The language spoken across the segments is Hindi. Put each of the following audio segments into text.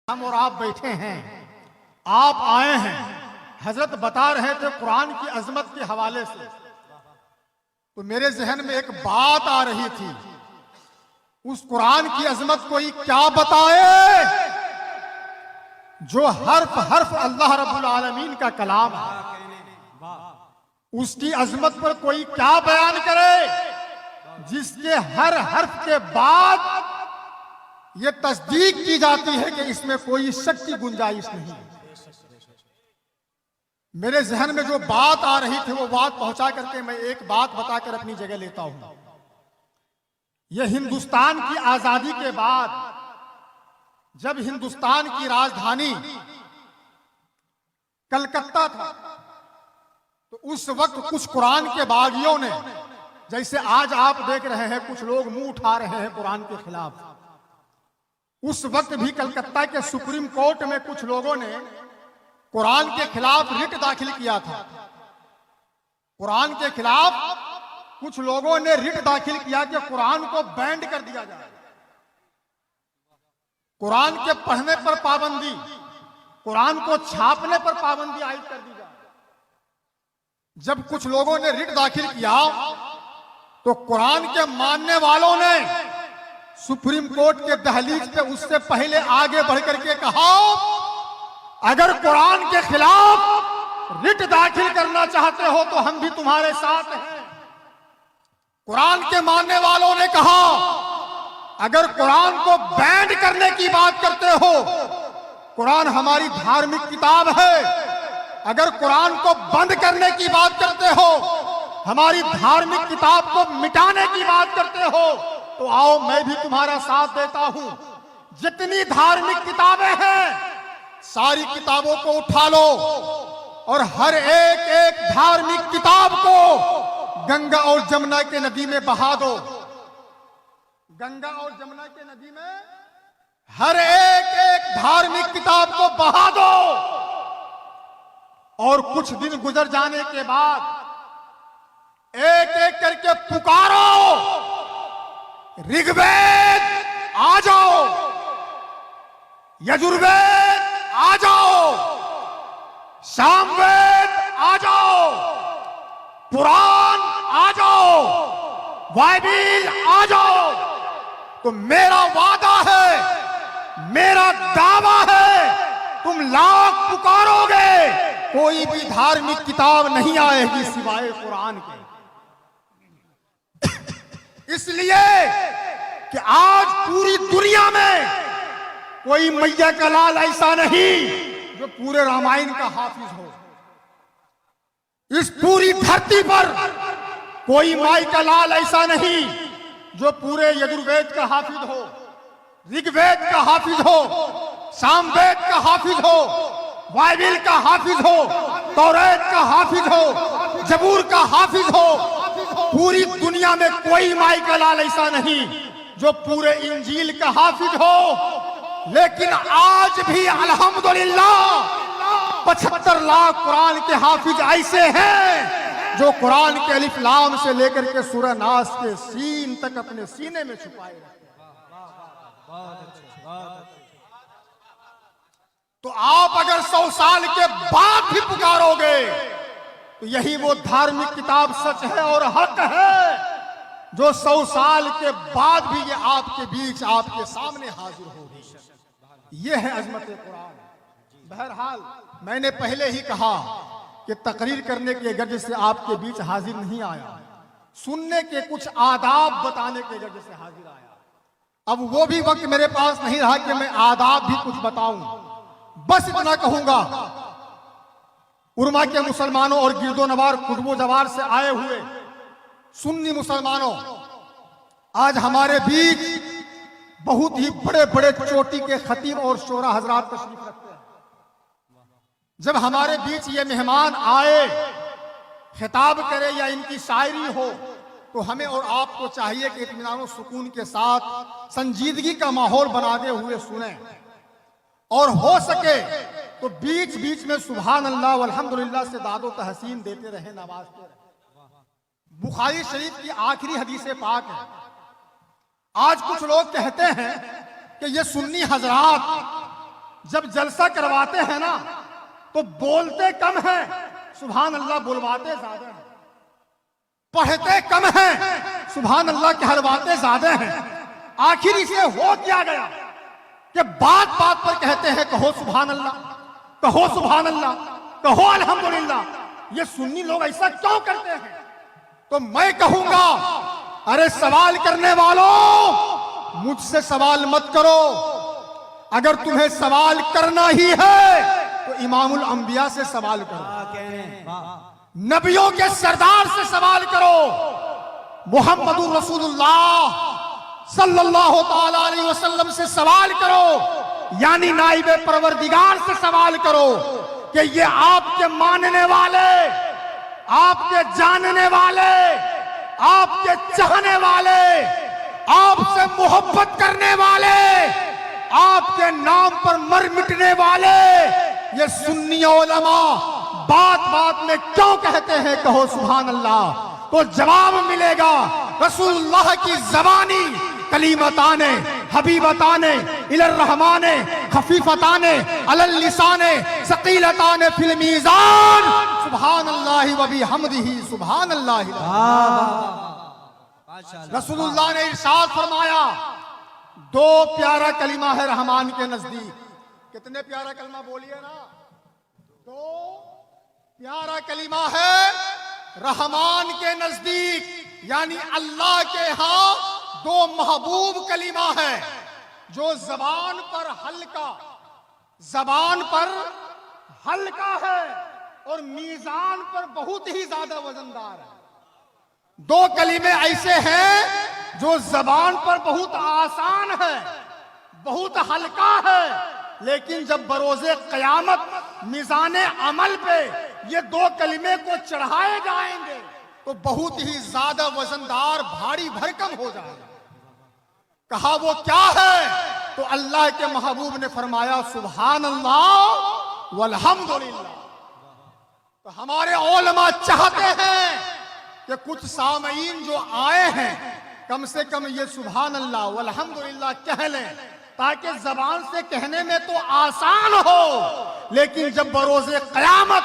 हम और आप बैठे हैं, आप आए हैं, हजरत बता रहे थे कुरान की अजमत के हवाले से, तो मेरे जहन में एक बात आ रही थी, उस कुरान की अजमत कोई क्या बताए जो हर्फ हर्फ अल्लाह रब्बुल आलमीन का कलाम है। उसकी अजमत पर कोई क्या बयान करे जिसके हर हर्फ के बाद ये तस्दीक की जाती है कि इसमें कोई शक की गुंजाइश नहीं। मेरे जहन में जो बात आ रही थी वो बात पहुंचा करके मैं एक बात बताकर अपनी जगह लेता हूं। यह हिंदुस्तान की आजादी के बाद जब हिंदुस्तान की राजधानी कलकत्ता था, तो उस वक्त कुछ कुरान के बागियों ने, जैसे आज आप देख रहे हैं कुछ लोग मुंह उठा रहे हैं कुरान के खिलाफ, उस वक्त भी कलकत्ता के सुप्रीम कोर्ट में कुछ लोगों ने कुरान के खिलाफ रिट दाखिल किया था। कुरान के खिलाफ कुछ लोगों ने रिट दाखिल किया कि कुरान को बैंड कर दिया जाए, कुरान के पढ़ने पर पाबंदी, कुरान को छापने पर पाबंदी आयद कर दी जाए। जब कुछ लोगों ने रिट दाखिल किया तो कुरान के मानने वालों ने सुप्रीम कोर्ट के दहलीज पे उससे पहले आगे बढ़कर के कहा, अगर कुरान के खिलाफ रिट दाखिल करना चाहते हो तो हम भी तुम्हारे साथ हैं। कुरान के मानने वालों ने कहा, अगर कुरान को बैंड करने की बात करते हो, कुरान हमारी धार्मिक किताब है, अगर कुरान को बंद करने की बात करते हो, हमारी धार्मिक किताब को मिटाने की बात करते हो, तो आओ मैं भी तुम्हारा साथ देता हूं। जितनी धार्मिक किताबें हैं सारी किताबों को उठा लो और हर एक एक धार्मिक किताब को गंगा और जमुना के नदी में बहा दो। गंगा और जमुना के नदी में हर एक एक धार्मिक किताब को बहा दो और कुछ दिन गुजर जाने के बाद एक एक करके पुकारो, ऋग्वेद आ जाओ, यजुर्वेद आ जाओ, सामवेद आ जाओ, पुराण आ जाओ, बाइबिल आ जाओ, तो मेरा वादा है, मेरा दावा है, तुम लाख पुकारोगे कोई भी धार्मिक किताब नहीं आएगी सिवाय कुरान के। इसलिए कि आज पूरी दुनिया में कोई मैया का लाल ऐसा नहीं जो पूरे रामायण का हाफिज हो। इस पूरी धरती पर कोई माई का लाल ऐसा नहीं जो पूरे यजुर्वेद का हाफिज हो, ऋग्वेद का हाफिज हो, सामवेद का हाफिज हो, बाइबिल का हाफिज हो, तौरात का हाफिज हो, जबूर का हाफिज हो। पूरी दुनिया में कोई माई का लाल ऐसा नहीं जो पूरे इंजील का हाफिज हो। लेकिन आज भी अल्हम्दुलिल्लाह 75 लाख कुरान के हाफिज ऐसे हैं जो कुरान के अलिफ लाम से लेकर के सूरह नास के सीन तक अपने सीने में छुपाए रखते हैं। तो आप अगर 100 साल के बाद भी पुकारोगे तो यही वो धार्मिक किताब सच है और हक है जो 100 साल के बाद भी ये आपके बीच, आपके सामने हाजिर होगी। ये है अजमत कुरान। बहरहाल मैंने पहले ही कहा कि तकरीर करने के गर्ज से आपके बीच हाजिर नहीं आया, सुनने के कुछ आदाब बताने के गर्ज से हाजिर आया। अब वो भी वक्त मेरे पास नहीं रहा कि मैं आदाब भी कुछ बताऊं। बस इतना कहूंगा, उर्मा के मुसलमानों और गिरदो नवार कुतुबो जवार से आए हुए सुन्नी मुसलमानों, आज हमारे बीच बहुत ही बड़े बड़े चोटी के खतीब और शोरा हजरात तशरीफ रखते हैं। जब हमारे बीच ये मेहमान आए, खिताब करे या इनकी शायरी हो, तो हमें और आपको चाहिए कि इत्मीनान और सुकून के साथ संजीदगी का माहौल बनाते हुए सुने, और हो सके तो बीच बीच में सुभान अल्लाह वल्हम्दुलिल्लाह से दादो तहसीन देते रहे, नवाजते रहे। बुखारी शरीफ की आखिरी हदीस पाक है। आज कुछ लोग कहते हैं कि ये सुन्नी हजरात जब जलसा करवाते हैं ना तो बोलते कम हैं, सुभान अल्लाह बुलवाते ज्यादा हैं। पढ़ते कम हैं, सुभान अल्लाह कहलवाते ज्यादा हैं। आखिर इसे हो क्या गया कि बात बात पर कहते हैं कहो सुभान अल्लाह, कहो सुभान अल्लाह, कहो अल्हम्दुलिल्लाह। ये सुन्नी लोग ऐसा क्यों करते हैं? तो मैं कहूंगा, अरे सवाल करने वालों, मुझसे सवाल मत करो। अगर तुम्हें सवाल करना ही है तो इमामुल अंबिया से सवाल करो, नबियों के सरदार से सवाल करो, मुहम्मदुर रसूलुल्लाह सल्लल्लाहु ताला अलैहि वसल्लम से सवाल करो, यानी नाइबे परवरदिगार से सवाल करो कि ये आपके मानने वाले, आपके जानने वाले, आपके चाहने वाले, आपसे मोहब्बत करने वाले, आपके नाम पर मर मिटने वाले ये सुन्नी उलमा बात बात में क्यों कहते हैं कहो सुभान अल्लाह? तो जवाब मिलेगा, रसूलुल्लाह की ज़बानी कलीमताने हबीबताने इलर रहमाने खफीफताने अलल लिसाने सकीलताने फिल मीज़ान सुभान अल्लाह व बिहम्दिही सुभान अल्लाह। रसूलुल्लाह ने इरशाद फरमाया, दो प्यारा कलीमा है रहमान के नजदीक। कितने प्यारा कलमा बोलिए ना? दो प्यारा कलीमा है रहमान के नजदीक, यानी अल्लाह के यहां दो महबूब कलीमा है जो जबान पर हल्का है और मीजान पर बहुत ही ज्यादा वजनदार है। दो कलीमे ऐसे हैं जो जबान पर बहुत आसान है, बहुत हल्का है, लेकिन जब बरोज़े क़यामत मिज़ाने अमल पे ये दो कलीमे को चढ़ाए जाएंगे तो बहुत ही ज्यादा वजनदार भारी भरकम हो जाएगा। कहा वो क्या है? तो अल्लाह के महबूब ने फरमाया सुभान अल्लाह वल्हम्दुलिल्लाह। तो हमारे उलमा चाहते हैं कि कुछ सामईन जो आए हैं कम से कम ये सुभान अल्लाह वल्हम्दुलिल्लाह कह लें, ताकि जबान से कहने में तो आसान हो, लेकिन जब बरोज़े क़यामत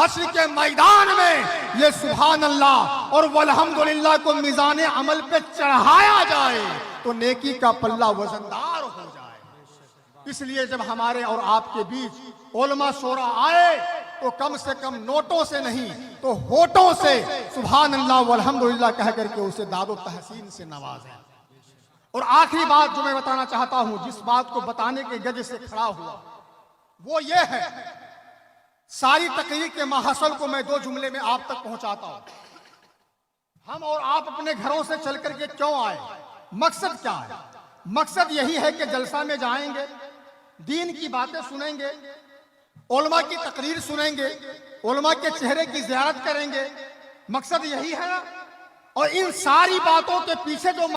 हश्र के मैदान में ये सुभान अल्लाह और वल्हम्दुलिल्लाह को मीज़ाने अमल पे चढ़ाया जाए तो नेकी का पल्ला वजनदार हो जाए। इसलिए जब हमारे और आपके बीच उलमा शोरा आए तो कम से कम नोटों से नहीं तो होठों से सुभान अल्लाह वल्हम्दुलिल्लाह कह करके उसे दादो तहसीन से नवाजें। और आखिरी बात जो मैं बताना चाहता हूं, जिस बात को बताने के गज से खड़ा हुआ वो ये है, सारी तकरीर के माहसल को मैं दो जुमले में आप तक पहुंचाता हूं। हम और आप अपने घरों से चल करके क्यों आए? मकसद क्या है? मकसद यही है कि जलसा में जाएंगे, दीन की बातें सुनेंगे, उलमा की तकरीर सुनेंगे, उलमा के चेहरे की ज़ियारत करेंगे। मकसद यही है। और इन सारी बातों के पीछे जो